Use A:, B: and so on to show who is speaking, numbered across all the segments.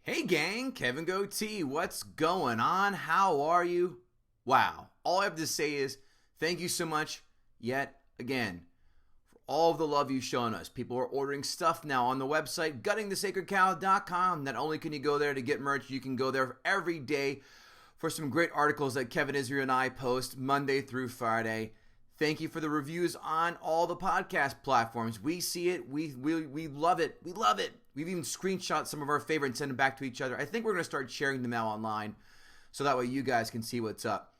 A: Hey gang, Kevin Goatee, what's going on? How are you? Wow, all I have to say is thank you so much yet again for all of the love you've shown us. People are ordering stuff now on the website, guttingthesacredcow.com. Not only can you go there to get merch, you can go there every day for some great articles that Kevin Israel and I post Monday through Friday. Thank you for the reviews on all the podcast platforms. We see it. We love it. We love it. We've even screenshot some of our favorites and send them back to each other. I think we're going to start sharing them now online so that way you guys can see what's up.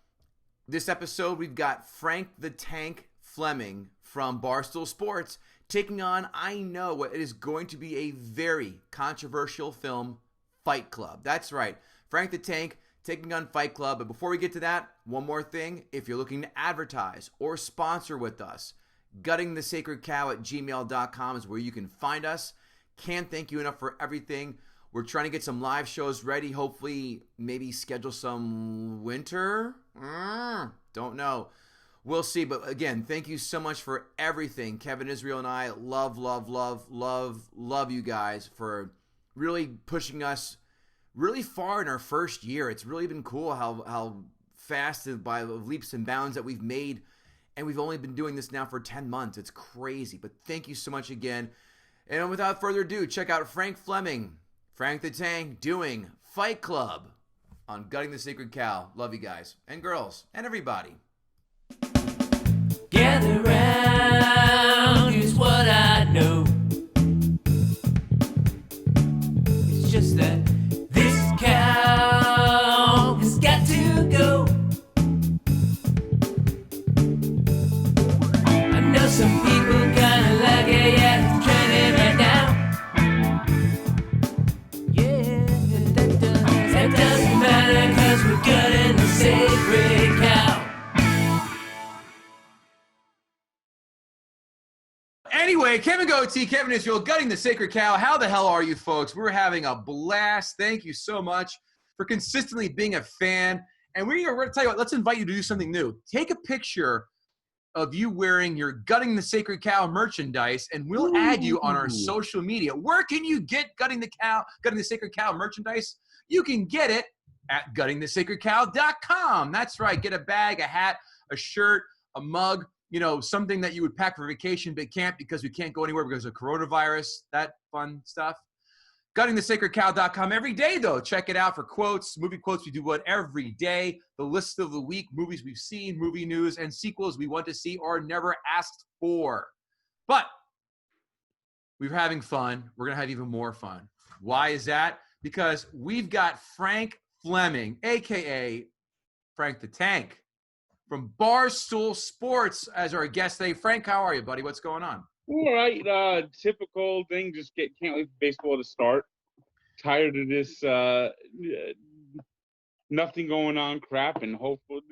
A: This episode, we've got Frank the Tank Fleming from Barstool Sports taking on, I know, what it is going to be a very controversial film, Fight Club. That's right. Frank the Tank taking on Fight Club. But before we get to that, one more thing. If you're looking to advertise or sponsor with us, guttingthesacredcow@gmail.com is where you can find us. Can't thank you enough for everything. We're trying to get some live shows ready. Hopefully, maybe schedule some winter. Don't know. We'll see. But again, thank you so much for everything. Kevin Israel and I love you guys for really pushing us really far in our first year. It's really been cool how fast by leaps and bounds that we've made, and we've only been doing this now for 10 months. It's crazy, but thank you so much again. And without further ado, check out Frank Fleming, Frank the Tank, doing Fight Club on Gutting the Sacred Cow. Love you guys and girls and everybody.
B: Gather round, here's what I know. It's just that this cow has got to go. I know some people kinda like it, yeah, it's trending right now. Yeah, that doesn't matter, cause we're gutting the sacred cow.
A: Anyway, Kevin Goatee, Kevin Israel, Gutting the Sacred Cow. How the hell are you folks? We're having a blast. Thank you so much for consistently being a fan. And we're going to tell you what, let's invite you to do something new. Take a picture of you wearing your Gutting the Sacred Cow merchandise, and we'll add you on our social media. Where can you get Gutting the Sacred Cow merchandise? You can get it at guttingthesacredcow.com. That's right. Get a bag, a hat, a shirt, a mug, something that you would pack for vacation but can't because we can't go anywhere because of coronavirus, that fun stuff. Guttingthesacredcow.com every day, though. Check it out for quotes, movie quotes. We do one every day. The list of the week, movies we've seen, movie news, and sequels we want to see or never asked for. But we're having fun. We're going to have even more fun. Why is that? Because we've got Frank Fleming, a.k.a. Frank the Tank, from Barstool Sports as our guest today. Frank, how are you, buddy? What's going on?
C: All right, typical thing. Just can't wait for baseball to start. Tired of this nothing going on crap, and hopefully,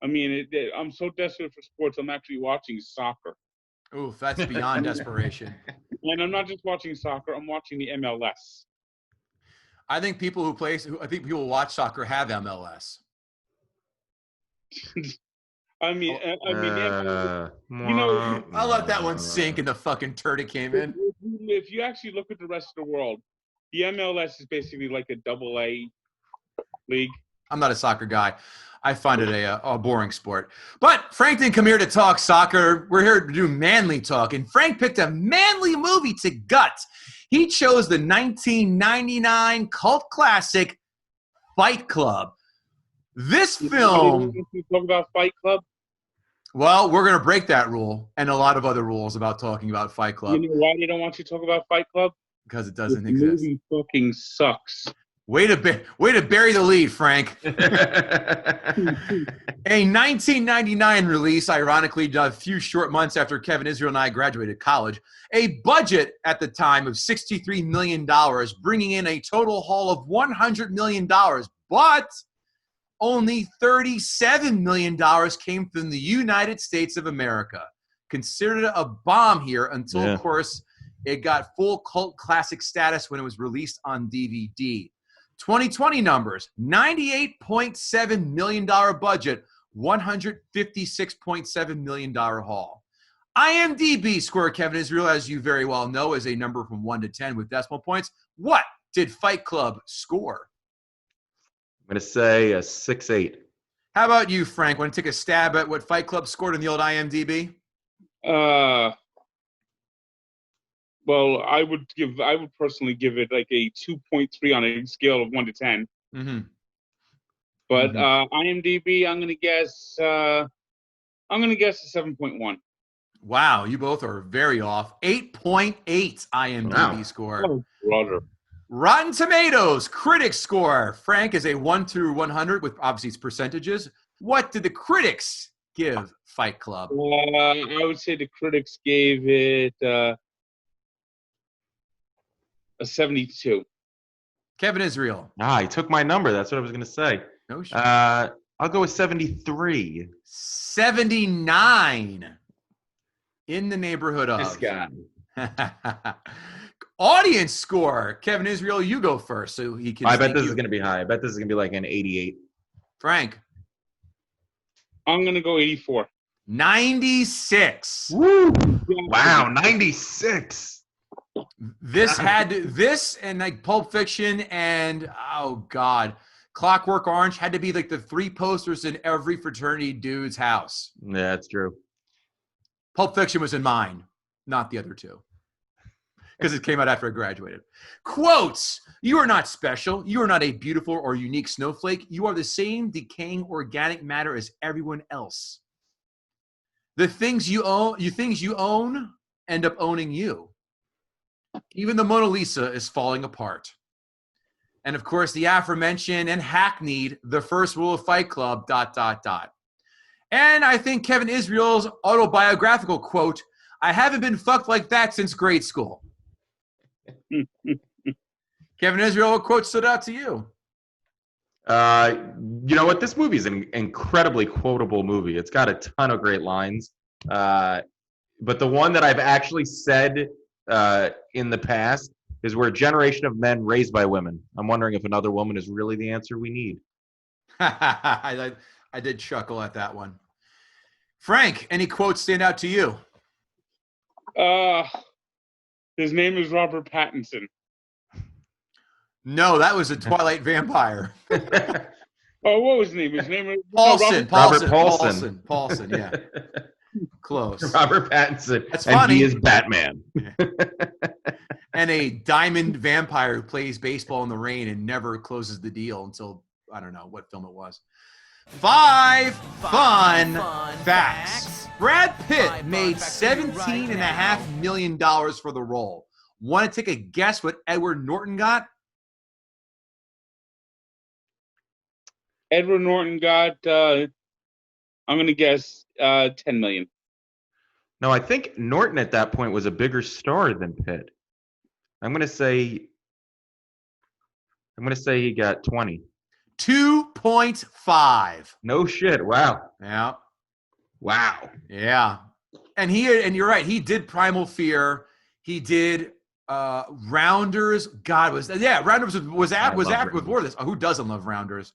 C: I'm so desperate for sports. I'm actually watching soccer.
A: Oof, that's beyond desperation.
C: And I'm not just watching soccer. I'm watching the MLS.
A: I think people who watch soccer have MLS.
C: I'll
A: let that one sink in the fucking turd it came in.
C: If you actually look at the rest of the world, the MLS is basically like a AA league.
A: I'm not a soccer guy. I find it a boring sport. But Frank didn't come here to talk soccer. We're here to do manly talk. And Frank picked a manly movie to gut. He chose the 1999 cult classic Fight Club. This film.
C: You talk about Fight Club?
A: Well, we're going to break that rule and a lot of other rules about talking about Fight Club.
C: You know why they don't want you to talk about Fight Club?
A: Because it doesn't
C: the
A: exist.
C: Movie fucking sucks.
A: Way to bury the lead, Frank. A 1999 release, ironically, a few short months after Kevin Israel and I graduated college. A budget at the time of $63 million, bringing in a total haul of $100 million. But only $37 million came from the United States of America. Considered a bomb here until, of course, it got full cult classic status when it was released on DVD. 2020 numbers, $98.7 million budget, $156.7 million haul. IMDb score, Kevin Israel, as you very well know, is a number from 1 to 10 with decimal points. What did Fight Club score?
D: I'm going to say a 6.8.
A: How about you, Frank? Want to take a stab at what Fight Club scored in the old IMDb?
C: Well, I would personally give it like a 2.3 on a scale of 1 to 10.
A: Mm-hmm.
C: But IMDb, I'm gonna guess a 7.1.
A: Wow, you both are very off. 8.8 IMDb score.
C: Oh, brother.
A: Rotten Tomatoes critics score. Frank is a 1 through 100 with obviously its percentages. What did the critics give Fight Club?
C: I would say the critics gave it a 72.
A: Kevin Israel.
D: He took my number. That's what I was going to say.
A: No shit.
D: I'll go with 73.
A: 79. In the neighborhood of.
D: This guy.
A: Audience score. Kevin Israel, you go first so he can.
D: I bet this is going to be high. I bet this is going to be like an 88.
A: Frank.
C: I'm gonna go 84.
A: 96.
D: Woo! Wow, 96.
A: This and like Pulp Fiction and oh god, Clockwork Orange had to be like the 3 posters in every fraternity dude's house.
D: Yeah, that's true.
A: Pulp Fiction was in mine, not the other 2. Because it came out after I graduated. Quotes. You are not special. You are not a beautiful or unique snowflake. You are the same decaying organic matter as everyone else. The things you own end up owning you. Even the Mona Lisa is falling apart. And of course, the aforementioned and hackneyed the first rule of Fight Club, ... And I think Kevin Israel's autobiographical quote, I haven't been fucked like that since grade school. Kevin Israel, what quote stood out to you?
D: You know what? This movie is an incredibly quotable movie. It's got a ton of great lines. But the one that I've actually said in the past is we're a generation of men raised by women. I'm wondering if another woman is really the answer we need.
A: I did chuckle at that one. Frank, any quotes stand out to you?
C: His name is Robert Pattinson.
A: No, that was a Twilight vampire.
C: Oh, what was his name? His name was
D: Robert Paulson.
A: Paulson, yeah. Close.
D: Robert Pattinson.
A: That's
D: and
A: funny.
D: he is Batman.
A: And a diamond vampire who plays baseball in the rain and never closes the deal until, I don't know what film it was. 5 fun facts. Brad Pitt made $17.5 million for the role. Want to take a guess what Edward Norton got?
C: Edward Norton got, I'm going to guess 10 million.
D: No, I think Norton at that point was a bigger star than Pitt. I'm going to say he got 20.
A: 2.5.
D: No shit. Wow.
A: Yeah.
D: Wow.
A: Yeah. And you're right. He did Primal Fear. He did Rounders. God Rounders was after before this. Oh, who doesn't love Rounders?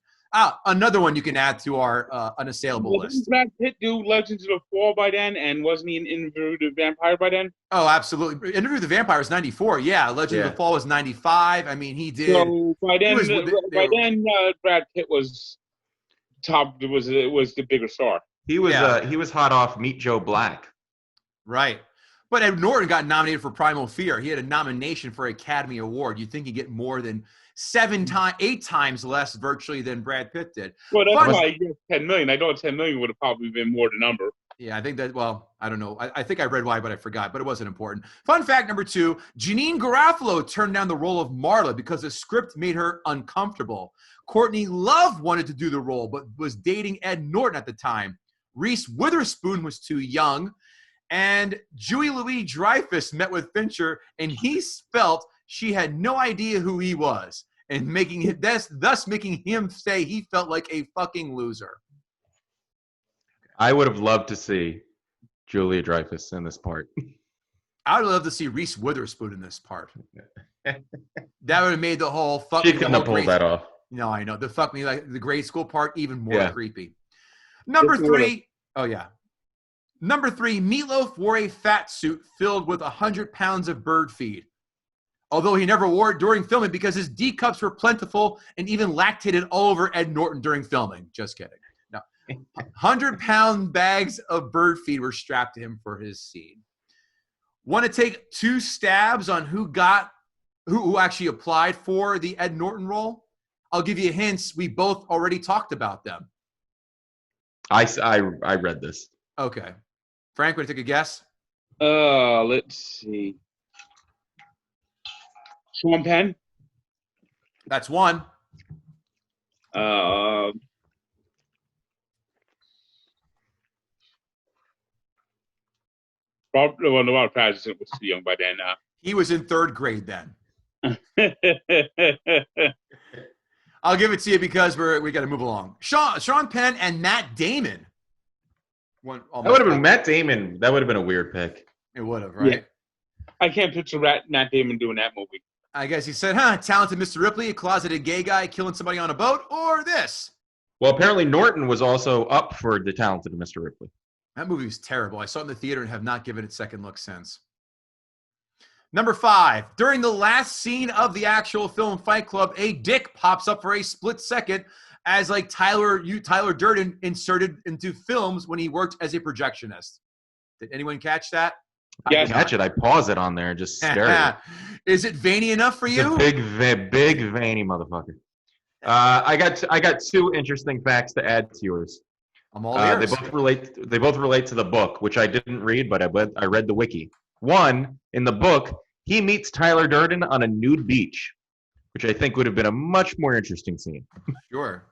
A: Another one you can add to our unassailable list.
C: Didn't Brad Pitt do Legends of the Fall by then? And wasn't he in Interview with the Vampire by then?
A: Oh, absolutely. Interview with the Vampire was 94. Yeah. Legend of the Fall was 95. I mean, he did.
C: So by then, Brad Pitt was top. It was the bigger star.
D: He was hot off Meet Joe Black.
A: Right. But Ed Norton got nominated for Primal Fear. He had a nomination for Academy Award. You'd think he'd get more than 8 times less virtually than Brad Pitt did.
C: Well, that's why he gets 10 million. I thought 10 million would have probably been more the number.
A: Yeah, I think that, well, I don't know. I think I read why, but I forgot, but it wasn't important. Fun fact number 2, Janine Garofalo turned down the role of Marla because the script made her uncomfortable. Courtney Love wanted to do the role, but was dating Ed Norton at the time. Reese Witherspoon was too young. And Julie Louis-Dreyfus met with Fincher, and he felt she had no idea who he was, and thus making him say he felt like a fucking loser.
D: I would have loved to see Julia Dreyfus in this part.
A: I would love to see Reese Witherspoon in this part. That would have made the whole fuck.
D: She couldn't have pulled that off.
A: No, I know. The fuck me like the grade school part even more creepy. Number 3. Oh yeah. Number 3, Meatloaf wore a fat suit filled with 100 pounds of bird feed. although he never wore it during filming because his D cups were plentiful and even lactated all over Ed Norton during filming. Just kidding. No, 100-pound bags of bird feed were strapped to him for his scene. Want to take 2 stabs on who actually applied for the Ed Norton role? I'll give you hints. We both already talked about them.
D: I read this.
A: Okay. Frank, want to take a guess?
C: Let's see. Sean Penn.
A: That's one.
C: Probably Robert Pattinson was too young by then.
A: He was in 3rd grade then. I'll give it to you because we got to move along. Sean Penn and Matt Damon.
D: That would have been Matt Damon. That would have been a weird pick.
A: It would have, right?
C: Yeah. I can't picture Matt Damon doing that movie.
A: I guess he said, talented Mr. Ripley, a closeted gay guy killing somebody on a boat, or this.
D: Well, apparently Norton was also up for the talented Mr. Ripley.
A: That movie was terrible. I saw it in the theater and have not given it a second look since. Number 5, during the last scene of the actual film Fight Club, a dick pops up for a split second as like Tyler Durden inserted into films when he worked as a projectionist. Did anyone catch that?
C: Yeah,
D: I catch it. I pause it on there and just stare at it.
A: Is it veiny enough for you?
D: It's a big veiny motherfucker. I got 2 interesting facts to add to yours.
A: I'm all ears.
D: They both relate to the book, which I didn't read, but I read the wiki. One, in the book, he meets Tyler Durden on a nude beach, which I think would have been a much more interesting scene.
A: Sure.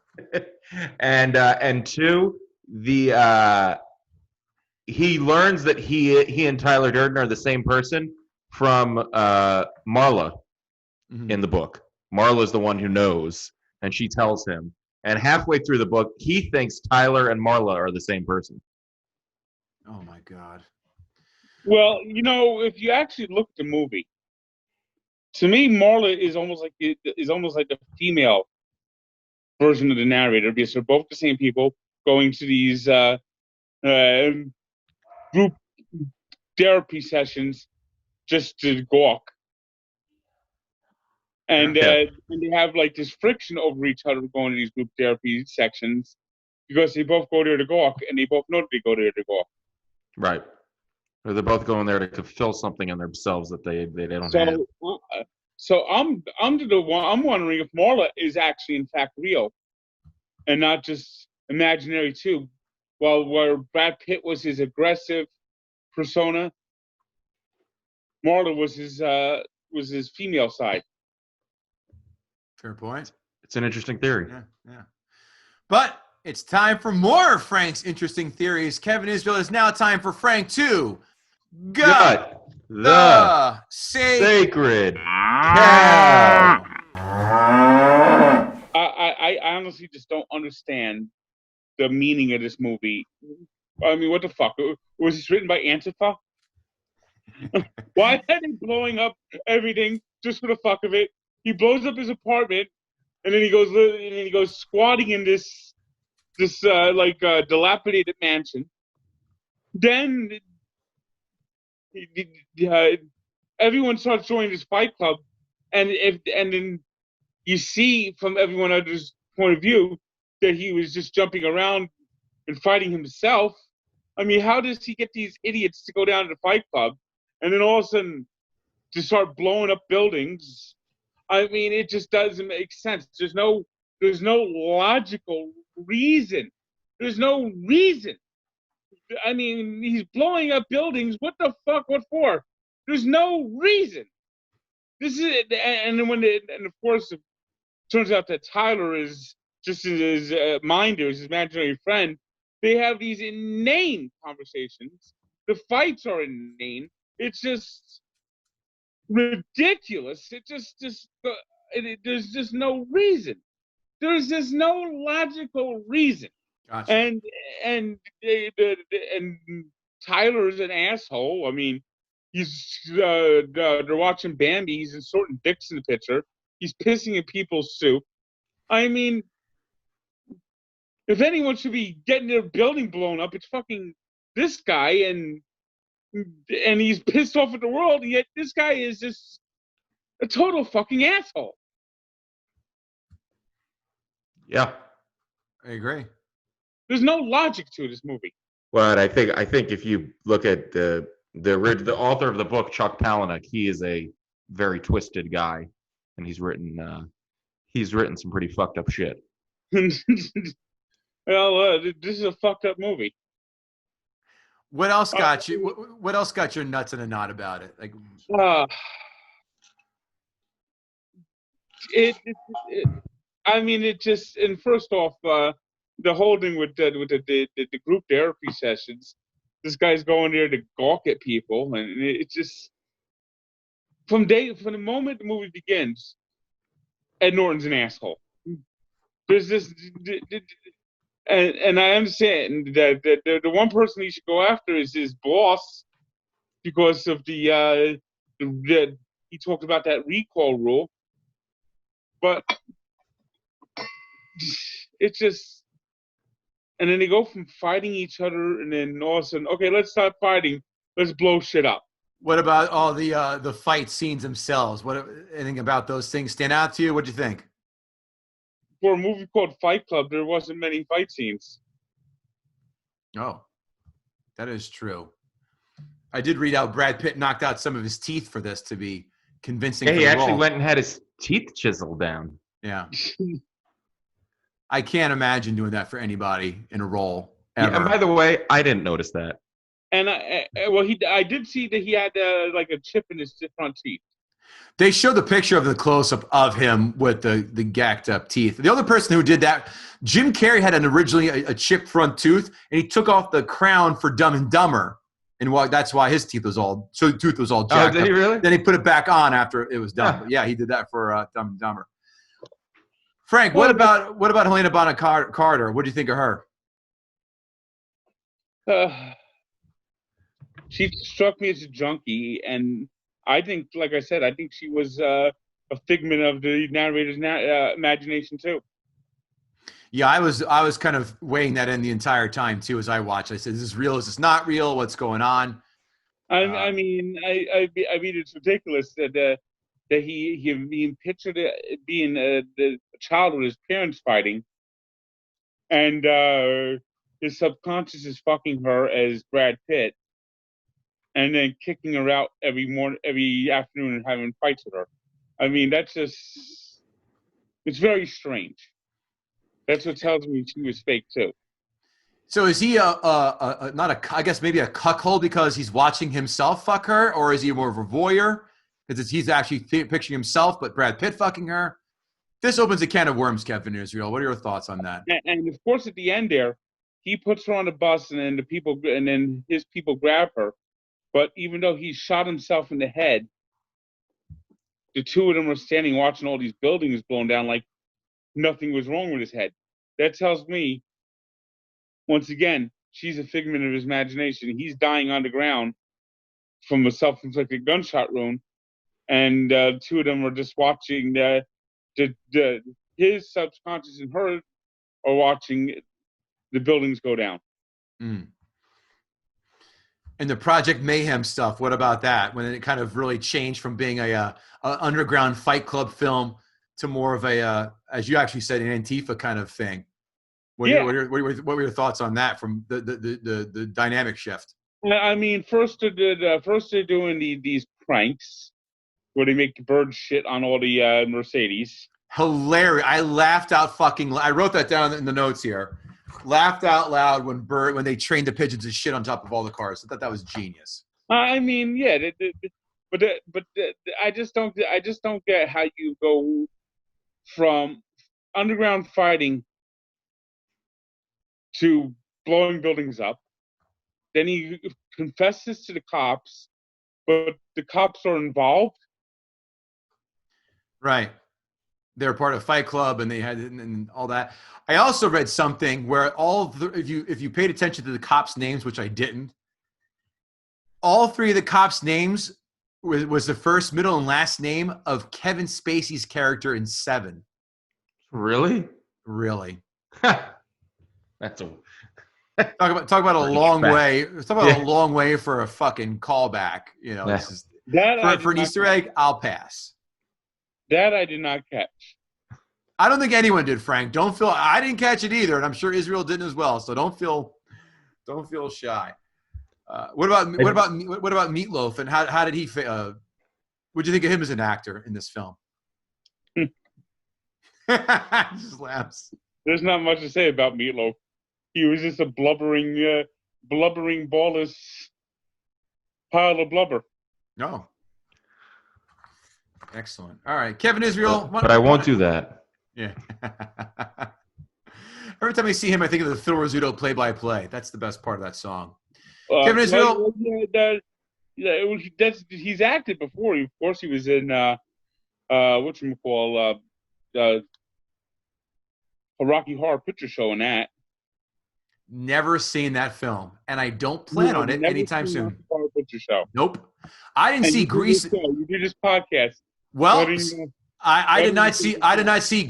D: And 2, he learns that he and Tyler Durden are the same person from Marla in the book. Marla's the one who knows, and she tells him. And halfway through the book, he thinks Tyler and Marla are the same person.
A: Oh my God.
C: Well, if you actually look at the movie, to me, Marla is almost like the female version of the narrator, because they're both the same people going to these group therapy sessions just to gawk. And they have like this friction over each other going to these group therapy sections because they both go there to gawk, and they both know that they go there to gawk.
D: Right. Or they're both going there to fulfill something in themselves that they don't have.
C: So I'm wondering if Marla is actually in fact real and not just imaginary too. Well, where Brad Pitt was his aggressive persona, Marla was his female side.
A: Fair point.
D: It's an interesting theory.
A: Yeah. But it's time for more of Frank's interesting theories. Kevin Israel, it's now time for Frank to gut the sacred cow.
C: I honestly just don't understand the meaning of this movie. I mean, what the fuck? Was this written by Antifa? Why are they blowing up everything just for the fuck of it? He blows up his apartment, and then he goes squatting in this dilapidated mansion. Then everyone starts joining this fight club, and then you see from everyone else's point of view that he was just jumping around and fighting himself. I mean, how does he get these idiots to go down to the fight club and then all of a sudden to start blowing up buildings? I mean, it just doesn't make sense. There's no logical reason. There's no reason. I mean, he's blowing up buildings. What the fuck? What for? There's no reason. This is it. And of course, it turns out that Tyler is just his minder, his imaginary friend. They have these inane conversations. The fights are inane. It's just ridiculous. There's just no reason. There's just no logical reason.
A: Gotcha.
C: And Tyler's an asshole. I mean, they're watching Bambi. He's inserting dicks in the picture. He's pissing in people's soup. I mean, if anyone should be getting their building blown up, it's fucking this guy, and he's pissed off at the world, and yet this guy is just a total fucking asshole.
D: Yeah.
A: I agree.
C: There's no logic to this movie.
D: But I think if you look at the author of the book, Chuck Palahniuk, he is a very twisted guy, and he's written some pretty fucked up shit.
C: Well, this is a fucked up movie.
A: What else got you? What else got your nuts in a knot about it? Like,
C: I mean, it just. And first off, the whole thing with the group therapy sessions. This guy's going there to gawk at people, and it just from the moment the movie begins, Ed Norton's an asshole. There's this. And I understand that the one person he should go after is his boss because of the he talked about that recall rule, but it's just, and then they go from fighting each other, and then all of a sudden, okay, let's stop fighting, let's blow shit up.
A: what about all the fight scenes themselves? What anything about those things stand out to you? What'd you think?
C: For a movie called Fight Club, there wasn't many fight scenes.
A: Oh, that is true. I did read out Brad Pitt knocked out some of his teeth for this to be convincing.
D: Yeah,
A: for
D: he
A: the
D: actually
A: role.
D: went and had his teeth chiseled down.
A: Yeah. I can't imagine doing that for anybody in a role ever.
D: Yeah, and by the way, I didn't notice that.
C: And I did see that he had like a chip in his front teeth.
A: They showed the picture of the close-up of him with the gacked up teeth. The other person who did that, Jim Carrey had originally a chipped front tooth, and he took off the crown for Dumb and Dumber, and that's why his tooth was all jacked
D: Oh, did
A: up.
D: he really?
A: Then he put it back on after it was done.
D: Huh.
A: But yeah, he did that for Dumb and Dumber. Frank, what about Helena Bonham Carter? What do you think of her?
C: She struck me as a junkie, and I think, like I said, I think she was a figment of the narrator's imagination too.
A: Yeah, I was kind of weighing that in the entire time too as I watched. I said, "Is this real? Is this not real? What's going on?"
C: I mean, it's ridiculous that he being pictured being the child with his parents fighting, and his subconscious is fucking her as Brad Pitt, and then kicking her out every afternoon, and having fights with her. I mean, it's very strange. That's what tells me she was fake too.
A: So is he I guess maybe a cuckold because he's watching himself fuck her, or is he more of a voyeur because he's actually picturing himself, but Brad Pitt fucking her? This opens a can of worms, Kevin Israel. What are your thoughts on that?
C: And of course, at the end there, he puts her on a bus, and then his people grab her. But even though he shot himself in the head, the two of them are standing watching all these buildings blown down like nothing was wrong with his head. That tells me, once again, she's a figment of his imagination. He's dying on the ground from a self-inflicted gunshot wound, and two of them are just watching his subconscious and her are watching the buildings go down.
A: Mm. And the Project Mayhem stuff, what about that? When it kind of really changed from being a underground Fight Club film to more of a, as you actually said, an Antifa kind of thing. What were your thoughts on that from the dynamic shift?
C: I mean, first they're doing these pranks where they make the birds shit on all the Mercedes.
A: Hilarious! I laughed out fucking. I wrote that down in the notes here. Laughed out loud when they trained the pigeons to shit on top of all the cars. I thought that was genius.
C: I mean, yeah, but I just don't get how you go from underground fighting to blowing buildings up. Then he confesses to the cops, but the cops are involved.
A: Right. They're part of Fight Club, and they had and all that. I also read something where if you paid attention to the cops' names, which I didn't, all three of the cops' names was the first, middle, and last name of Kevin Spacey's character in Seven.
D: Really?
A: Really.
D: That's a
A: talk about a long way. Talk about a long way for a fucking callback. You know,
D: Yeah.
A: this is for an Easter egg. I'll pass.
C: That I did not catch.
A: I don't think anyone did, Frank. Don't feel. I didn't catch it either, and I'm sure Israel didn't as well. So don't feel shy. What about Meatloaf, and how did he? What do you think of him as an actor in this film? Just laughs.
C: There's not much to say about Meatloaf. He was just a blubbering, ballless pile of blubber.
A: No. Excellent. All right, Kevin Israel.
D: But I won't do that.
A: Yeah. Every time I see him, I think of the Phil Rizzuto play-by-play. That's the best part of that song. Kevin Israel.
C: He's acted before. Of course, he was in whatchamacall, a Rocky Horror Picture Show and that.
A: Never seen that film, and I don't plan on it anytime soon.
C: Rocky Horror Picture Show.
A: Nope. I didn't see Grease.
C: You do this podcast.
A: Well, I did not see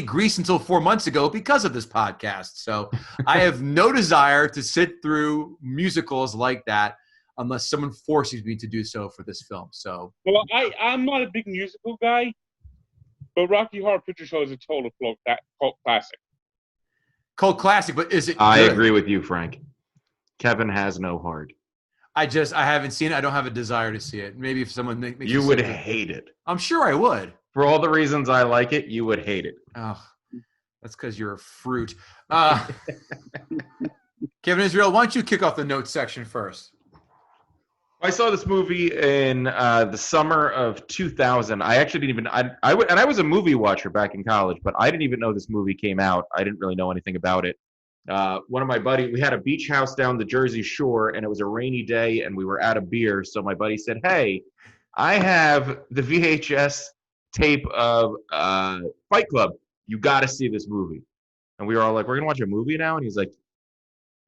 A: Grease until 4 months ago because of this podcast. So I have no desire to sit through musicals like that unless someone forces me to do so for this film. So,
C: well, I'm not a big musical guy, but Rocky Horror Picture Show is a total cult classic.
A: Cult classic, but is it?
D: I
A: good?
D: agree with you, Frank. Kevin has no heart.
A: I haven't seen it. I don't have a desire to see it. Maybe if someone makes
D: you would hate it.
A: I'm sure I would.
D: For all the reasons I like it, you would hate it.
A: Oh, that's because you're a fruit. Kevin Israel, why don't you kick off the notes section first?
D: I saw this movie in the summer of 2000. I actually didn't even I was a movie watcher back in college, but I didn't even know this movie came out. I didn't really know anything about it. One of my buddies, we had a beach house down the Jersey Shore, and it was a rainy day, and we were out of beer. So my buddy said, "Hey, I have the VHS tape of Fight Club. You got to see this movie." And we were all like, "We're gonna watch a movie now?" And he's like,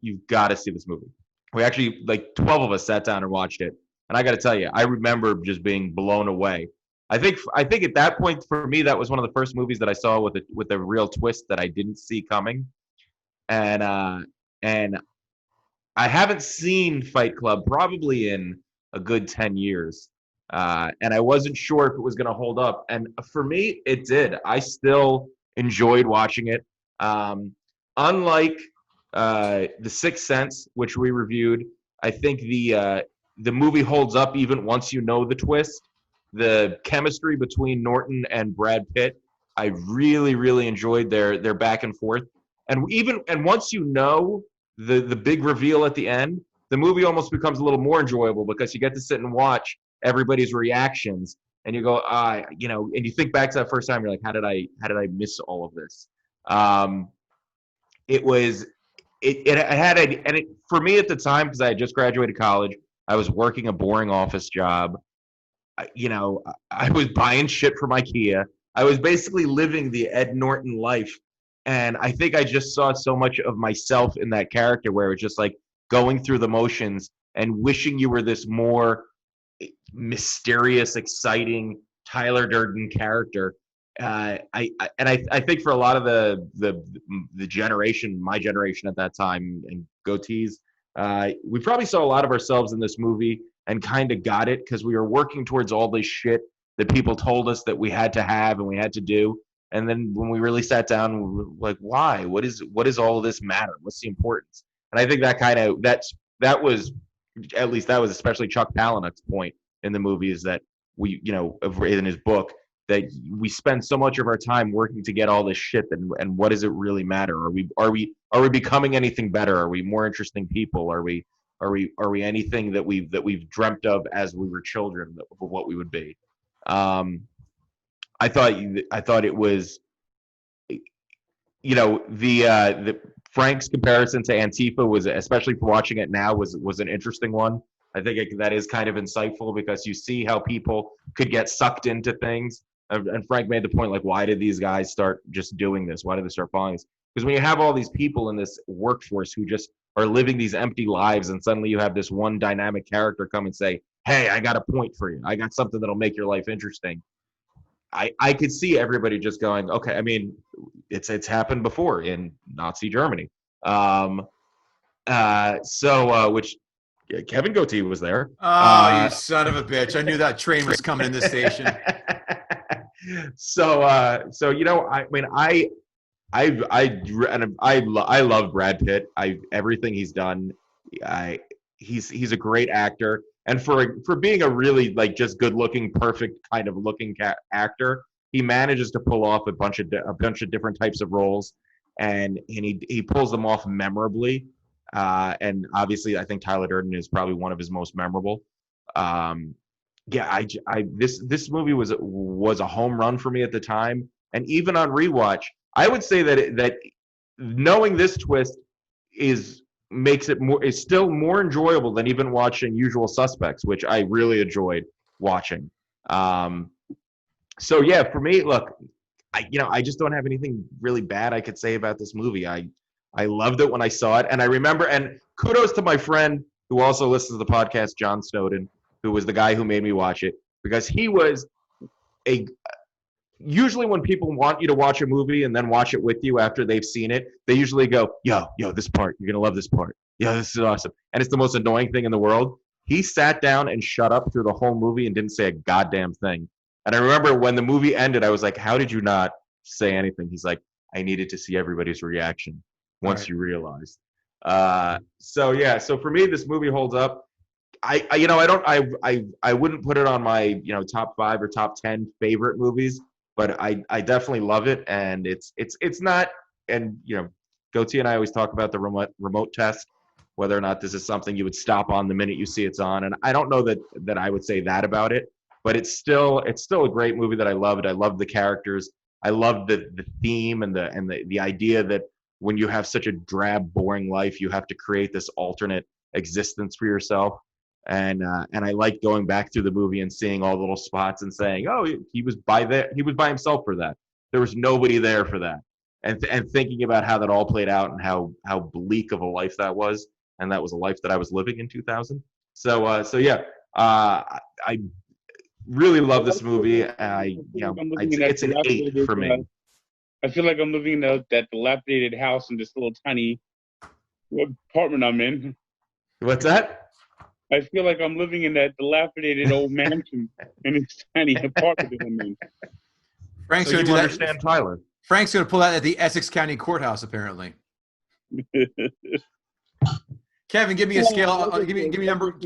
D: "You've got to see this movie." We actually, like 12 of us sat down and watched it. And I got to tell you, I remember just being blown away. I think at that point for me, that was one of the first movies that I saw with a real twist that I didn't see coming. And I haven't seen Fight Club probably in a good 10 years. And I wasn't sure if it was going to hold up. And for me, it did. I still enjoyed watching it. Unlike The Sixth Sense, which we reviewed, I think the movie holds up even once you know the twist. The chemistry between Norton and Brad Pitt, I really, really enjoyed their back and forth. And once you know the big reveal at the end, the movie almost becomes a little more enjoyable because you get to sit and watch everybody's reactions, and you go, and you think back to that first time, you're like, how did I miss all of this? For me at the time, because I had just graduated college, I was working a boring office job. I was buying shit from IKEA. I was basically living the Ed Norton life. And I think I just saw so much of myself in that character where it's just like going through the motions and wishing you were this more mysterious, exciting Tyler Durden character. I think for a lot of the generation, my generation at that time, and goatees, we probably saw a lot of ourselves in this movie and kind of got it because we were working towards all this shit that people told us that we had to have and we had to do. And then when we really sat down, we were like, why? What is all of this matter? What's the importance? And I think that was especially Chuck Palahniuk's point in the movie, is that we, in his book, that we spend so much of our time working to get all this shit, and what does it really matter? Are we becoming anything better? Are we more interesting people? Are we anything that we've dreamt of as we were children of what we would be? I thought it was, the Frank's comparison to Antifa was, especially for watching it now, was an interesting one. I think that is kind of insightful because you see how people could get sucked into things. And Frank made the point, like, why did these guys start just doing this? Why did they start following this? Because when you have all these people in this workforce who just are living these empty lives, and suddenly you have this one dynamic character come and say, hey, I got a point for you. I got something that'll make your life interesting. I could see everybody just going, okay, I mean, it's happened before in Nazi Germany. Which Kevin Goatee was there.
A: Oh, you son of a bitch. I knew that train was coming in this station.
D: So you know, I mean, I love Brad Pitt. Everything he's done, he's a great actor, and for being a really like just good looking, perfect kind of looking actor, he manages to pull off a bunch of different types of roles, and he pulls them off memorably. And obviously, I think Tyler Durden is probably one of his most memorable. Yeah, this movie was a home run for me at the time, and even on rewatch, I would say that knowing this twist is still more enjoyable than even watching Usual Suspects, which I really enjoyed watching. So yeah, for me, look, I just don't have anything really bad I could say about this movie. I loved it when I saw it, and I remember, and kudos to my friend who also listens to the podcast, John Snowden, who was the guy who made me watch it, because he was usually when people want you to watch a movie and then watch it with you after they've seen it, they usually go, yo, this part, you're going to love this part. Yeah, this is awesome. And it's the most annoying thing in the world. He sat down and shut up through the whole movie and didn't say a goddamn thing. And I remember when the movie ended, I was like, how did you not say anything? He's like, I needed to see everybody's reaction once you realized. So yeah, so for me, this movie holds up. I wouldn't put it on my top 5 or top 10 favorite movies, but I definitely love it, and it's not, and Goatee and I always talk about the remote test, whether or not this is something you would stop on the minute you see it's on, and I don't know that I would say that about it, but it's still a great movie that I loved. I loved the characters. I loved the theme and the idea that when you have such a drab, boring life, you have to create this alternate existence for yourself. And I like going back through the movie and seeing all the little spots and saying, oh, he was by himself for that. There was nobody there for that. And thinking about how that all played out and how bleak of a life that was, and that was a life that I was living in 2000. So yeah, I really love this movie. It's an 8 for me.
C: I feel like I'm living in that dilapidated house in this little tiny apartment I'm in.
D: What's that?
C: I feel like I'm living in that dilapidated old mansion in this tiny apartment that I'm in.
A: Frank's
D: so
A: going to
D: understand Tyler.
A: Frank's going to pull that at the Essex County Courthouse, apparently. Kevin, give me a scale. Give me a number.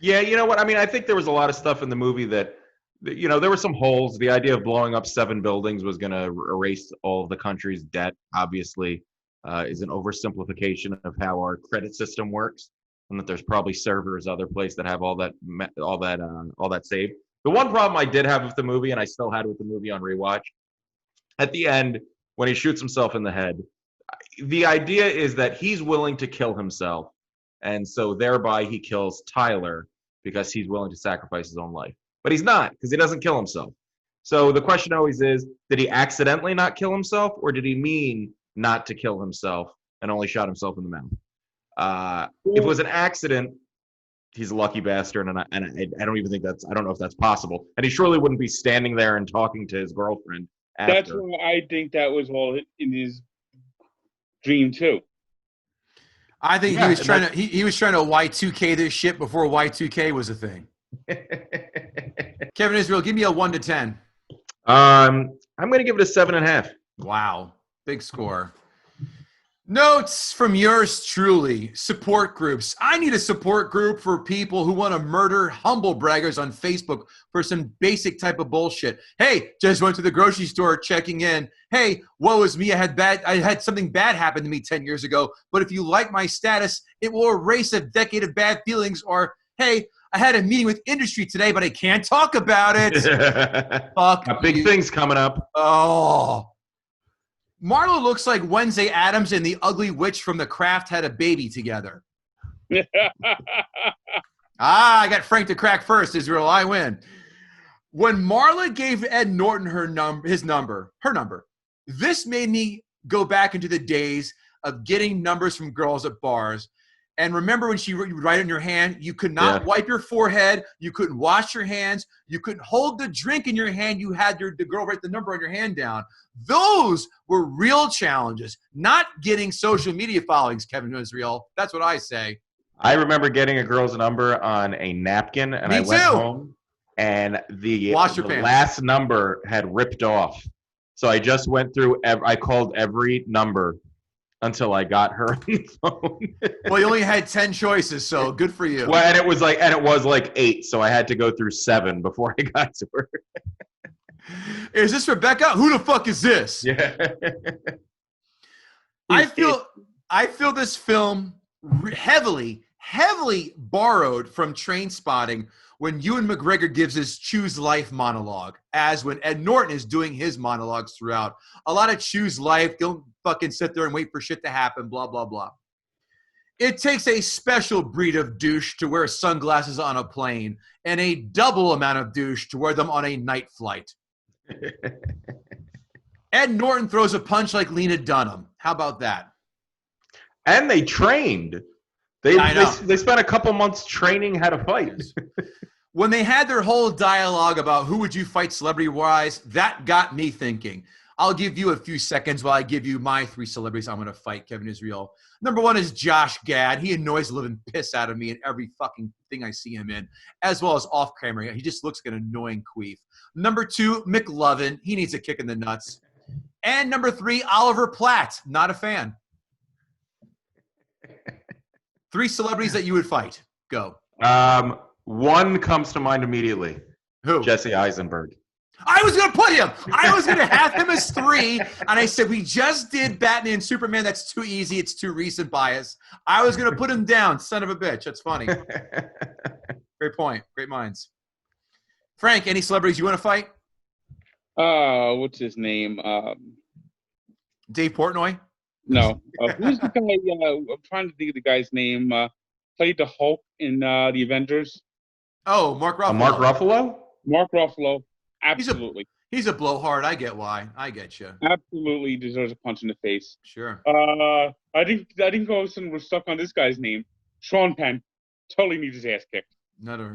D: Yeah, you know what? I mean, I think there was a lot of stuff in the movie that, there were some holes. The idea of blowing up 7 buildings was going to erase all of the country's debt, obviously, is an oversimplification of how our credit system works. And that there's probably servers other place that have all that saved. The one problem I did have with the movie, and I still had with the movie on rewatch, at the end when he shoots himself in the head, the idea is that he's willing to kill himself, and so thereby he kills Tyler because he's willing to sacrifice his own life. But he's not, because he doesn't kill himself. So the question always is, did he accidentally not kill himself, or did he mean not to kill himself and only shot himself in the mouth? If it was an accident, he's a lucky bastard, and I don't even think I don't know if that's possible. And he surely wouldn't be standing there and talking to his girlfriend after.
C: That's why I think that was all in his dream too.
A: I think he was trying to Y2K this shit before Y2K was a thing. Kevin Israel, give me a 1 to 10.
D: I'm going to give it a 7.5.
A: Wow, big score. Notes from yours truly. Support groups. I need a support group for people who want to murder humble braggers on Facebook for some basic type of bullshit. Hey, just went to the grocery store checking in. Hey, woe is me. I had something bad happen to me 10 years ago. But if you like my status, it will erase a decade of bad feelings. Or, hey, I had a meeting with industry today, but I can't talk about it. Fuck
D: Got big things coming up.
A: Oh. Marlo looks like Wednesday Addams and the ugly witch from The Craft had a baby together. I got Frank to crack first, Israel. I win. When Marla gave Ed Norton her number, this made me go back into the days of getting numbers from girls at bars. And remember when you would write it in your hand, you could not wipe your forehead. You couldn't wash your hands. You couldn't hold the drink in your hand. You had the girl write the number on your hand down. Those were real challenges, not getting social media followings, Kevin Israel. That's what I say.
D: I remember getting a girl's number on a napkin, and I went home. and the
A: Wash your pants.
D: last number had ripped off. So I just went through. I called every number until I got her on the phone.
A: Well, you only had 10 choices, so good for you.
D: Well, and it was like 8, so I had to go through 7 before I got to her.
A: Is this Rebecca? Who the fuck is this?
D: Yeah.
A: I feel this film heavily borrowed from Trainspotting when Ewan McGregor gives his choose life monologue, as when Ed Norton is doing his monologues throughout. A lot of choose life, don't fucking sit there and wait for shit to happen, blah, blah, blah. It takes a special breed of douche to wear sunglasses on a plane and a double amount of douche to wear them on a night flight. Ed Norton throws a punch like Lena Dunham. How about that?
D: And they trained. They spent a couple months training how to fight.
A: When they had their whole dialogue about who would you fight celebrity-wise, that got me thinking. I'll give you a few seconds while I give you my 3 celebrities I'm going to fight, Kevin Israel. Number 1 is Josh Gad. He annoys the living piss out of me in every fucking thing I see him in, as well as off-camera. He just looks like an annoying queef. Number 2, McLovin. He needs a kick in the nuts. And number 3, Oliver Platt. Not a fan. 3 celebrities that you would fight. Go.
D: One comes to mind immediately.
A: Who?
D: Jesse Eisenberg.
A: I was going to put him. I was going to have him as 3. And I said, we just did Batman and Superman. That's too easy. It's too recent bias. I was going to put him down. Son of a bitch. That's funny. Great point. Great minds. Frank, any celebrities you want to fight?
C: What's his name?
A: Dave Portnoy?
C: No. Who's the guy? I'm trying to think of the guy's name. Played the Hulk in the Avengers.
A: Oh, Mark Ruffalo.
D: Mark Ruffalo?
C: Mark Ruffalo. Absolutely.
A: He's a blowhard. I get why. I get you.
C: Absolutely deserves a punch in the face.
A: Sure.
C: I didn't go and we're stuck on this guy's name. Sean Penn. Totally needs his ass kicked.
A: Another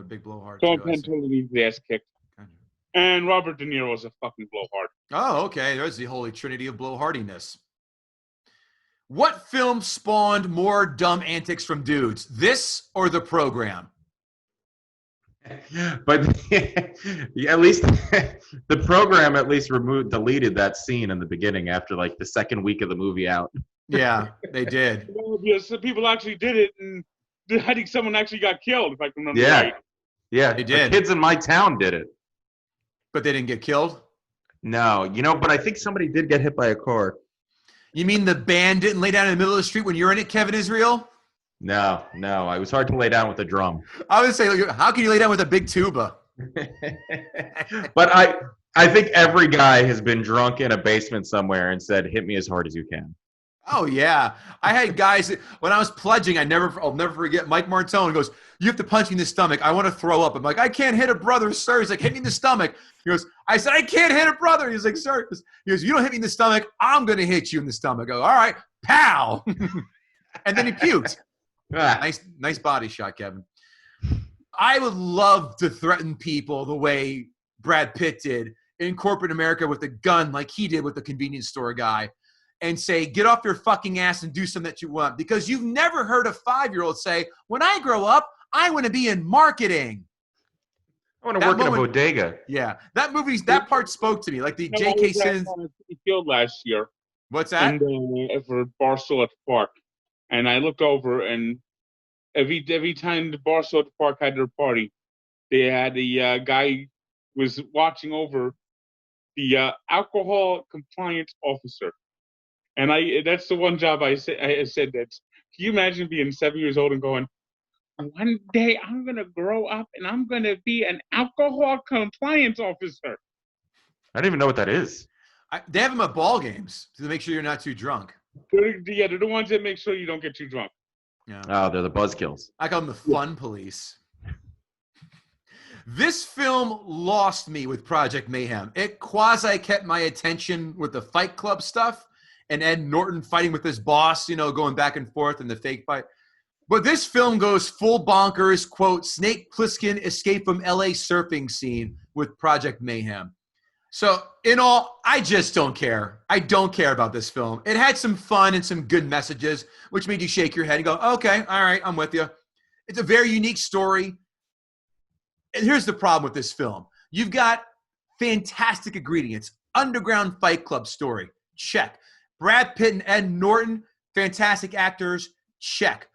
A: big blowhard.
C: Sean Penn totally needs his ass kicked.
A: Gotcha.
C: And Robert De Niro is a fucking blowhard.
A: Oh, okay. There's the holy trinity of blowhardiness. What film spawned more dumb antics from dudes? This or The Program?
D: But at least The Program at least deleted that scene in the beginning after like the second week of the movie out.
A: Yeah, they did.
C: Well, yes, some people actually did it, and I think someone actually got killed, if I can remember right.
D: Yeah,
A: they did.
D: The kids in my town did it.
A: But they didn't get killed?
D: No, but I think somebody did get hit by a car.
A: You mean the band didn't lay down in the middle of the street when you're in it, Kevin Israel?
D: No. It was hard to lay down with a drum.
A: I would say, how can you lay down with a big tuba?
D: But I think every guy has been drunk in a basement somewhere and said, hit me as hard as you can.
A: Oh, yeah. I had guys, when I was pledging, I'll never forget, Mike Martone goes, you have to punch me in the stomach. I want to throw up. I'm like, I can't hit a brother, sir. He's like, hit me in the stomach. He goes, I said, I can't hit a brother. He's like, sir. He goes, you don't hit me in the stomach. I'm going to hit you in the stomach. I go, all right, pow. And then he puked. Nice body shot, Kevin. I would love to threaten people the way Brad Pitt did in corporate America with a gun like he did with the convenience store guy and say, get off your fucking ass and do something that you want. Because you've never heard a 5-year-old say, when I grow up, I want to be in marketing.
D: I want to work in a bodega.
A: Yeah. That part spoke to me. Like the J.K. Simmons.
C: Field last year.
A: What's that?
C: And, for Barstool at the Park. And I looked over, and every time the Barstool at the Park had their party, they had a guy was watching over the alcohol compliance officer. And that's the one job I said that. Can you imagine being 7 years old and going, one day I'm going to grow up and I'm going to be an alcohol compliance officer?
D: I don't even know what that is.
A: They have them at ball games to make sure you're not too drunk.
C: They're the ones that make sure you don't get too drunk.
A: Yeah.
D: Oh, they're the buzzkills.
A: I call them the fun police. This film lost me with Project Mayhem. It quasi kept my attention with the Fight Club stuff and Ed Norton fighting with his boss, going back and forth in the fake fight. But this film goes full bonkers, quote, Snake Plissken escape from LA surfing scene with Project Mayhem. So in all, I just don't care. I don't care about this film. It had some fun and some good messages, which made you shake your head and go, okay, all right, I'm with you. It's a very unique story. And here's the problem with this film. You've got fantastic ingredients. Underground Fight Club story. Check. Brad Pitt and Ed Norton, fantastic actors. Check.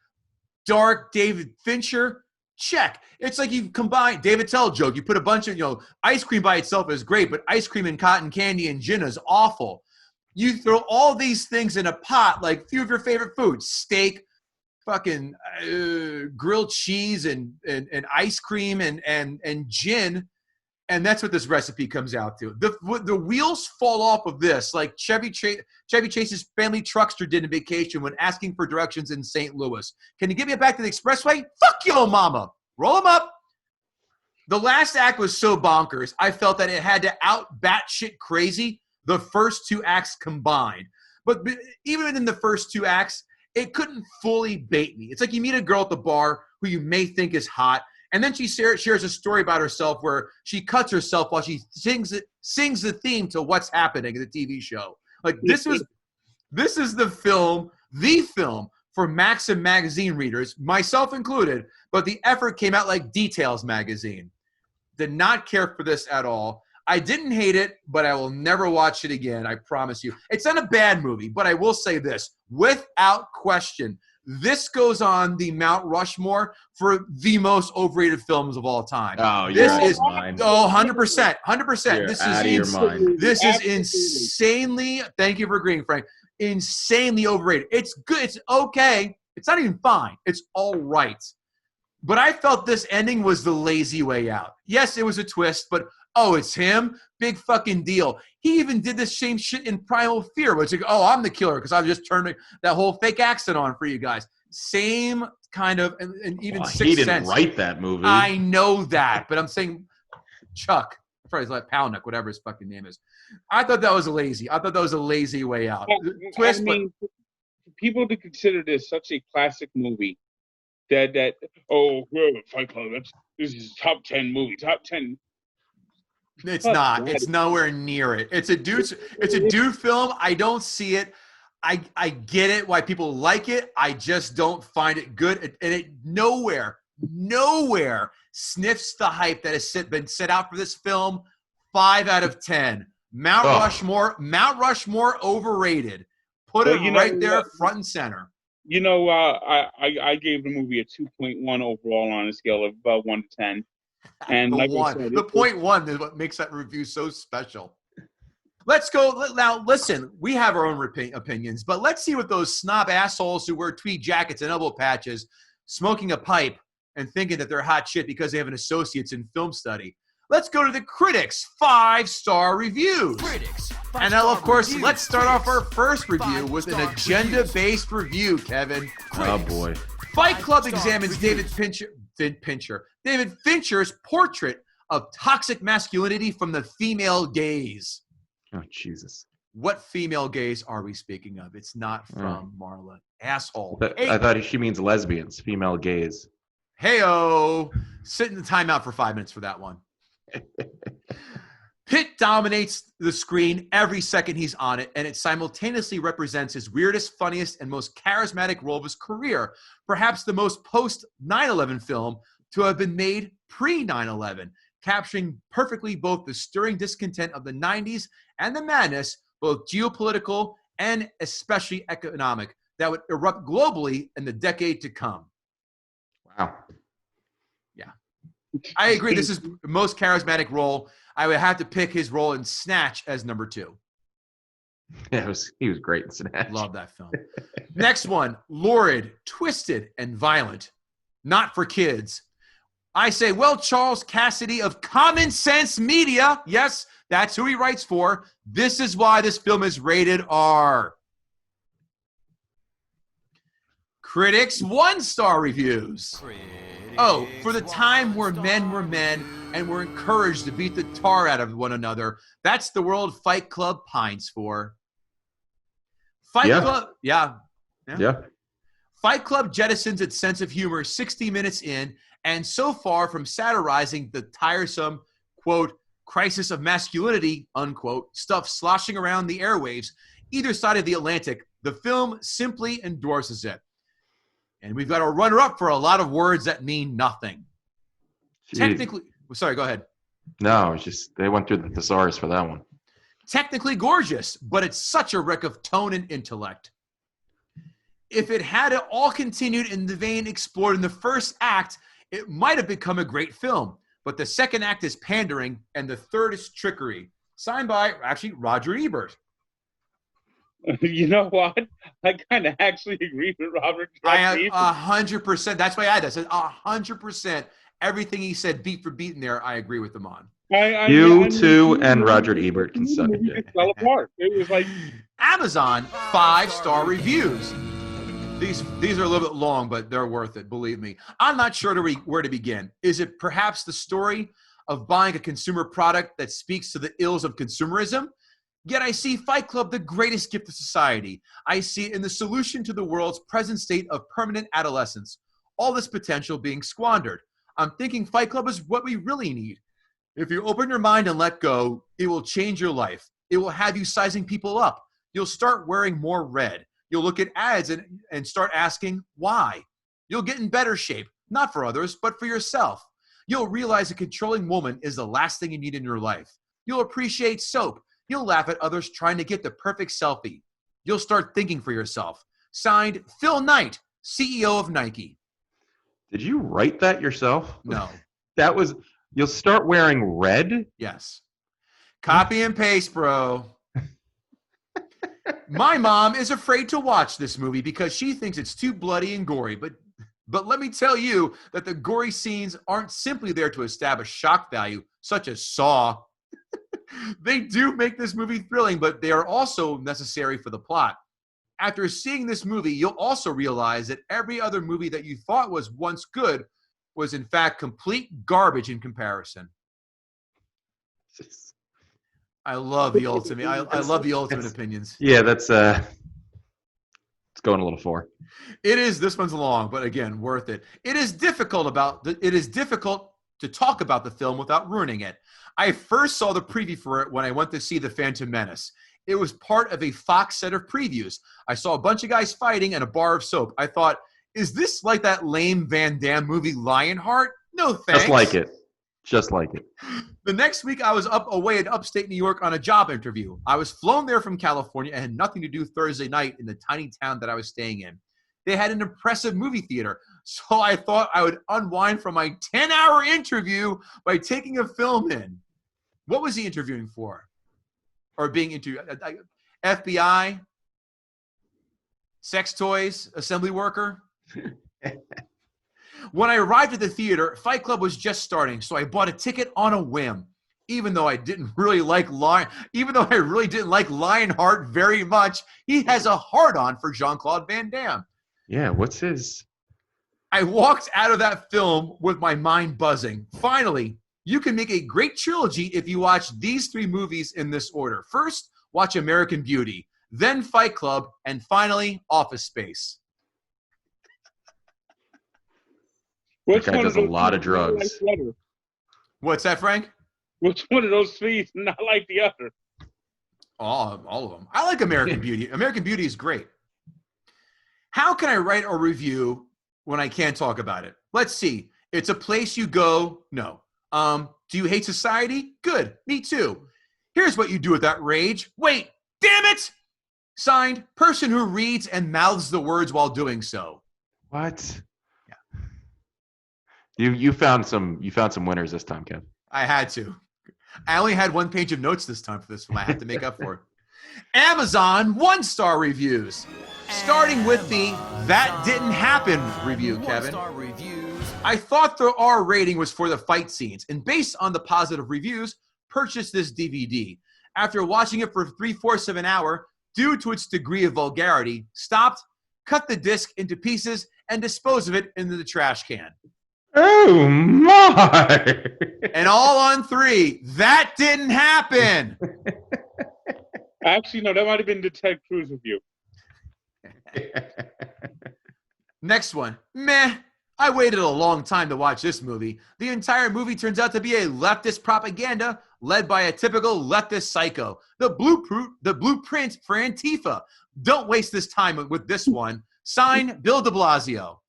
A: Dark David Fincher. Check. It's like you combine David Tell joke. You put a bunch of, ice cream by itself is great, but ice cream and cotton candy and gin is awful. You throw all these things in a pot, like a few of your favorite foods, steak, fucking grilled cheese and ice cream and gin, and that's what this recipe comes out to. The wheels fall off of this, like Chevy Chase's family truckster did in Vacation when asking for directions in St. Louis. Can you get me back to the expressway? Fuck your mama. Roll them up. The last act was so bonkers, I felt that it had to out batshit crazy the first two acts combined. But even in the first two acts, it couldn't fully bait me. It's like you meet a girl at the bar who you may think is hot, and then she shares a story about herself where she cuts herself while she sings the theme to What's Happening in the TV show. Like this is the film for Maxim magazine readers, myself included, but the effort came out like Details magazine. Did not care for this at all. I didn't hate it, but I will never watch it again. I promise you. It's not a bad movie, but I will say this. Without question, this goes on the Mount Rushmore for the most overrated films of all time.
D: Oh,
A: this
D: you're
A: is
D: mind.
A: 100%. 100%.
D: You're
A: This
D: out
A: is
D: of your mind.
A: This is insanely, thank you for agreeing, Frank, insanely overrated. It's good. It's okay. It's not even fine. It's all right. But I felt this ending was the lazy way out. Yes, it was a twist, but oh, it's him? Big fucking deal. He even did the same shit in Primal Fear, where it's like, oh, I'm the killer because I've just turned that whole fake accent on for you guys. Same kind of, and even Sixth Sense.
D: He didn't write that movie.
A: I know that, but I'm saying Chuck. Sorry, he's like Palahniuk, whatever his fucking name is. I thought that was lazy. I thought that was a lazy way out. Twist,
C: for people to consider this such a classic movie, that Fight Club, this is top 10 movie, top 10.
A: It's not. It's nowhere near it. It's a dude film. I don't see it. I get it why people like it. I just don't find it good. And it nowhere sniffs the hype that has been set out for this film. 5 out of 10. Mount Rushmore overrated. Put it right there front and center.
C: I gave the movie a 2.1 overall on a scale of 1 to 10. And
A: the
C: like
A: one,
C: I said,
A: the 0.1 is what makes that review so special. Let's go. Now, listen, we have our own opinions, but let's see what those snob assholes who wear tweed jackets and elbow patches, smoking a pipe and thinking that they're hot shit because they have an associate's in film study. Let's go to the critics' 5-star reviews. And now, of course, let's start off our first review with an agenda-based review, Kevin.
D: Oh, boy.
A: Fight Club examines David Fincher's portrait of toxic masculinity from the female gaze.
D: Oh, Jesus.
A: What female gaze are we speaking of? It's not from Marla. Asshole.
D: I thought she means lesbians, female gaze.
A: Hey-o. Sit in the timeout for 5 minutes for that one. Pitt dominates the screen every second he's on it, and it simultaneously represents his weirdest, funniest, and most charismatic role of his career. Perhaps the most post-9/11 film to have been made pre-9/11, capturing perfectly both the stirring discontent of the 90s and the madness, both geopolitical and especially economic, that would erupt globally in the decade to come.
D: Wow.
A: Yeah. I agree. This is the most charismatic role. I would have to pick his role in Snatch as number 2.
D: Yeah, he was great in Snatch.
A: Love that film. Next one, lurid, twisted, and violent. Not for kids. I say, well, Charles Cassidy of Common Sense Media, yes, that's who he writes for. This is why this film is rated R. Critics 1-star reviews. Oh, for the time where men were men and were encouraged to beat the tar out of one another. That's the world Fight Club pines for. Fight Club jettisons its sense of humor 60 minutes in, and so far from satirizing the tiresome, quote, crisis of masculinity, unquote, stuff sloshing around the airwaves, either side of the Atlantic, the film simply endorses it. And we've got a runner-up for a lot of words that mean nothing.
D: Jeez.
A: Sorry, go ahead.
D: No, it's just they went through the thesaurus for that one.
A: Technically gorgeous, but it's such a wreck of tone and intellect. If it had it all continued in the vein explored in the first act, it might have become a great film. But the second act is pandering, and the third is trickery. Signed by, actually, Roger Ebert.
C: You know what? I kind of actually agree with Robert.
A: I have 100%. That's why I said 100%. Everything he said, beat for beat in there, I agree with him on.
D: You too, and Roger Ebert can suck it.
C: It fell apart. It was like
A: Amazon 5-star reviews. These are a little bit long, but they're worth it, believe me. I'm not sure where to begin. Is it perhaps the story of buying a consumer product that speaks to the ills of consumerism? Yet I see Fight Club the greatest gift of society. I see it in the solution to the world's present state of permanent adolescence. All this potential being squandered. I'm thinking Fight Club is what we really need. If you open your mind and let go, it will change your life. It will have you sizing people up. You'll start wearing more red. You'll look at ads and start asking why. You'll get in better shape, not for others, but for yourself. You'll realize a controlling woman is the last thing you need in your life. You'll appreciate soap. You'll laugh at others trying to get the perfect selfie. You'll start thinking for yourself. Signed, Phil Knight, CEO of Nike.
D: Did you write that yourself?
A: No.
D: That was, you'll start wearing red?
A: Yes. Copy and paste, bro. My mom is afraid to watch this movie because she thinks it's too bloody and gory. But let me tell you that the gory scenes aren't simply there to establish shock value, such as Saw. They do make this movie thrilling, but they are also necessary for the plot. After seeing this movie, you'll also realize that every other movie that you thought was once good was in fact complete garbage in comparison. I love the ultimate. I love the ultimate opinions.
D: Yeah, that's it's going a little far.
A: It is. This one's long, but again, worth it. It is difficult to talk about the film without ruining it. I first saw the preview for it when I went to see The Phantom Menace. It was part of a Fox set of previews. I saw a bunch of guys fighting and a bar of soap. I thought, is this like that lame Van Damme movie Lionheart? No thanks.
D: Just like it. Just like it.
A: The next week, I was away in upstate New York on a job interview. I was flown there from California and had nothing to do Thursday night in the tiny town that I was staying in. They had an impressive movie theater, so I thought I would unwind from my 10-hour interview by taking a film in. What was he interviewing for? Or being interviewed? FBI? Sex toys? Assembly worker? When I arrived at the theater, Fight Club was just starting, so I bought a ticket on a whim. Even though I really didn't like Lionheart very much, he has a hard-on for Jean-Claude Van Damme.
D: Yeah, what's his?
A: I walked out of that film with my mind buzzing. Finally, you can make a great trilogy if you watch these 3 movies in this order. First, watch American Beauty, then Fight Club, and finally, Office Space.
D: That guy does a lot of drugs.
A: What's that, Frank?
C: Which one of those 3 is not like the other?
A: All of them. I like American Beauty. American Beauty is great. How can I write a review when I can't talk about it? Let's see. It's a place you go. No. Do you hate society? Good. Me too. Here's what you do with that rage. Wait. Damn it. Signed, person who reads and mouths the words while doing so.
D: What? Yeah. You found some winners this time, Kev.
A: I had to. I only had 1 page of notes this time for this one. I had to make up for it. Amazon 1-star reviews. Starting with the That Didn't Happen review, Kevin.
B: 1-star reviews.
A: I thought the R rating was for the fight scenes, and based on the positive reviews, purchased this DVD. After watching it for 3/4 of an hour, due to its degree of vulgarity, stopped, cut the disc into pieces, and disposed of it into the trash can.
D: Oh, my.
A: And all on 3. That didn't happen.
C: Actually, no, that might have been the Ted Cruz review.
A: Next one. Meh. I waited a long time to watch this movie. The entire movie turns out to be a leftist propaganda led by a typical leftist psycho. The blueprint for Antifa. Don't waste this time with this one. Signed, Bill de Blasio.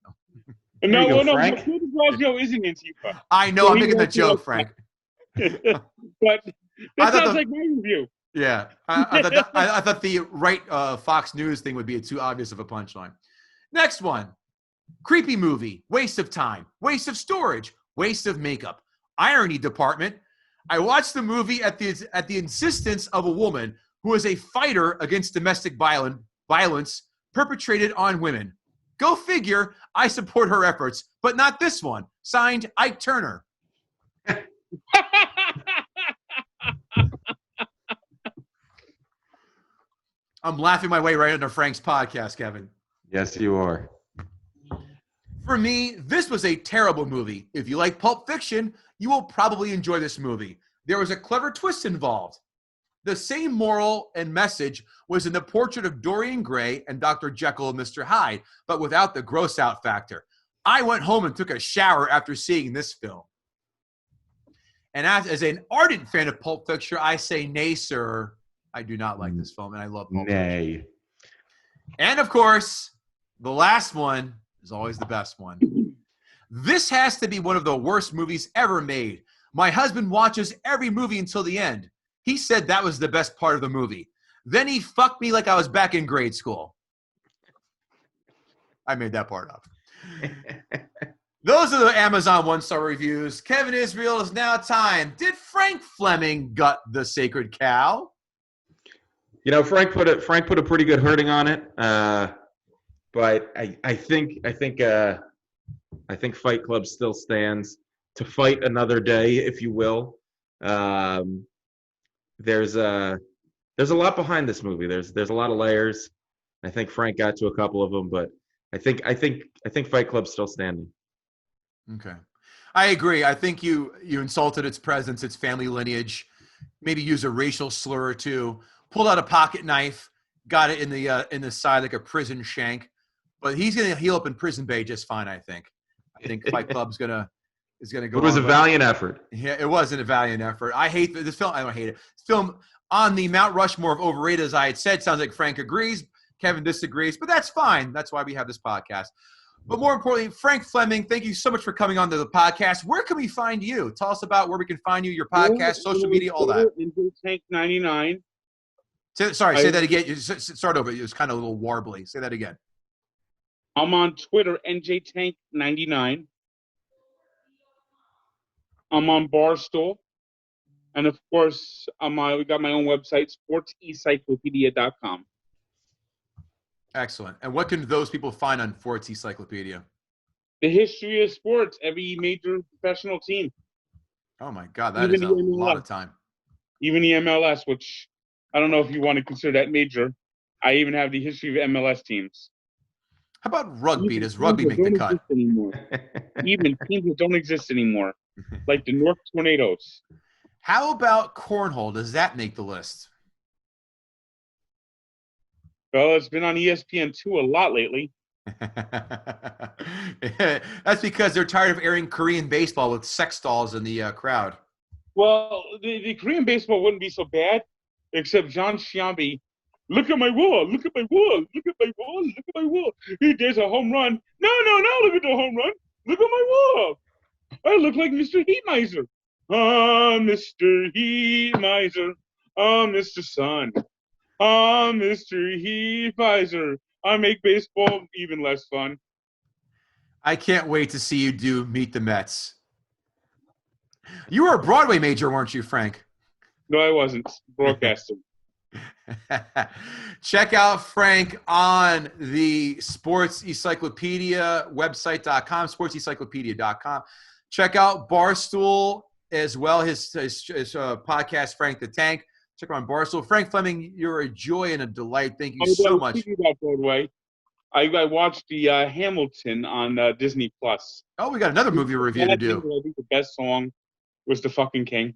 C: No,
D: Frank.
C: DeFazio isn't Antifa.
A: I know.
C: So
A: I'm
C: he
A: making the
C: won't be
A: joke,
C: like
A: Frank.
C: But
A: I
C: that
A: thought
C: sounds like my review.
A: Yeah, I thought the right Fox News thing would be too obvious of a punchline. Next one, creepy movie, waste of time, waste of storage, waste of makeup, irony department. I watched the movie at the insistence of a woman who is a fighter against domestic violence perpetrated on women. Go figure. I support her efforts, but not this one. Signed, Ike Turner. I'm laughing my way right into Frank's podcast, Kevin.
D: Yes, you are.
A: For me, this was a terrible movie. If you like Pulp Fiction, you will probably enjoy this movie. There was a clever twist involved. The same moral and message was in the portrait of Dorian Gray and Dr. Jekyll and Mr. Hyde, but without the gross out factor. I went home and took a shower after seeing this film. And as an ardent fan of Pulp Fiction, I say, nay, sir. I do not like this film, and I love Pulp Fiction.
D: Nay.
A: And, of course, the last one is always the best one. This has to be one of the worst movies ever made. My husband watches every movie until the end. He said that was the best part of the movie. Then he fucked me like I was back in grade school. I made that part up. Those are the Amazon one-star reviews. Kevin Israel, is now time. Did Frank Fleming gut the sacred cow?
D: You know, Frank put a pretty good hurting on it, but I think Fight Club still stands to fight another day, if you will. There's a lot behind this movie. There's a lot of layers. I think Frank got to a couple of them, but I think Fight Club's still standing.
A: Okay, I agree. I think you insulted its presence, its family lineage, maybe used a racial slur or two. Pulled out a pocket knife, got it in the side like a prison shank, but he's gonna heal up in prison bay just fine. I think Fight Club's is gonna go.
D: It was
A: on,
D: a valiant effort.
A: Yeah, it wasn't a valiant effort. I hate this film. I don't hate it. This film on the Mount Rushmore of overrated, as I had said. Sounds like Frank agrees. Kevin disagrees, but that's fine. That's why we have this podcast. But more importantly, Frank Fleming, thank you so much for coming on to the podcast. Where can we find you? Tell us about where we can find you, your podcast, social media, all that.
C: Tank 99.
A: Say that again. Start over. It was kind of a little warbly. Say that again.
C: I'm on Twitter, NJTank99. I'm on Barstool. And, of course, we got my own website, sportsencyclopedia.com.
A: Excellent. And what can those people find on Forts Encyclopedia?
C: The history of sports, every major professional team.
A: Oh, my God. That is a lot of time.
C: Even the MLS, which I don't know if you want to consider that major. I even have the history of MLS teams.
A: How about rugby? Does rugby make the cut?
C: Even teams that don't exist anymore, like the North Tornadoes.
A: How about cornhole? Does that make the list?
C: Well, it's been on ESPN2 a lot lately.
A: That's because they're tired of airing Korean baseball with sex dolls in the crowd.
C: Well, the Korean baseball wouldn't be so bad, except John Sciambi. Look at my wall. Look at my wall. Look at my wall. Look at my wall. There's a home run. No. Look at the home run. Look at my wall. I look like Mr. Heat Miser. Mr. Heat Miser. Mr. Sun. Mr. Heat Miser. I make baseball even less fun.
A: I can't wait to see you do Meet the Mets. You were a Broadway major, weren't you, Frank?
C: No, I wasn't. Broadcasting.
A: Check out Frank on the Sports Encyclopedia website.com, sportsencyclopedia.com. Check out Barstool as well, his podcast, Frank the Tank. Check out Barstool. Frank Fleming, you're a joy and a delight. Thank you so much.
C: About Broadway. I watched the Hamilton on Disney Plus.
A: Oh, we got another movie review to do.
C: I think the best song was The Fucking King.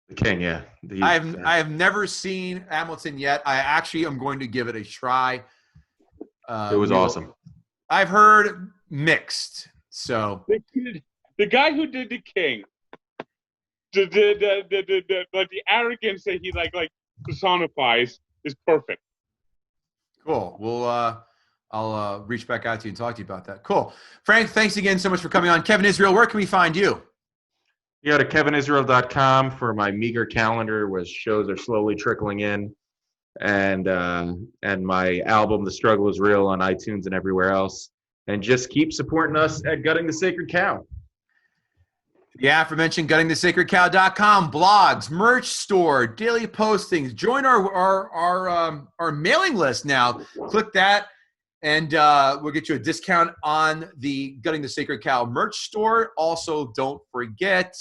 D: The King, yeah.
A: I have never seen Hamilton yet. I actually am going to give it a try.
D: It was awesome.
A: I've heard mixed. So
C: the guy who did The King, the arrogance that he like personifies is perfect.
A: Cool. Well, I'll reach back out to you and talk to you about that. Cool. Frank, thanks again so much for coming on. Kevin Israel, where can we find you?
D: You go to kevinisrael.com for my meager calendar, where shows are slowly trickling in, and my album, The Struggle Is Real, on iTunes and everywhere else. And just keep supporting us at Gutting the Sacred Cow.
A: The aforementioned guttingthesacredcow.com, blogs, merch store, daily postings. Join our mailing list now. Click that, and we'll get you a discount on the Gutting the Sacred Cow merch store. Also, don't forget,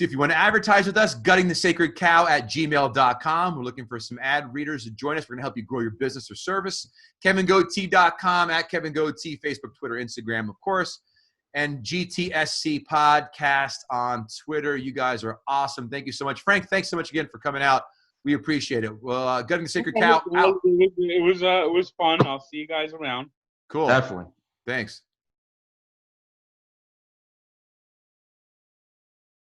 A: if you want to advertise with us, guttingthesacredcow@gmail.com. We're looking for some ad readers to join us. We're going to help you grow your business or service. KevinGoatee.com, @KevinGoatee, Facebook, Twitter, Instagram, of course. And GTSC Podcast on Twitter. You guys are awesome. Thank you so much. Frank, thanks so much again for coming out. We appreciate it. Well, Gutting the Sacred Cow out.
C: It was fun. I'll see you guys around.
A: Cool.
D: Definitely.
A: Thanks.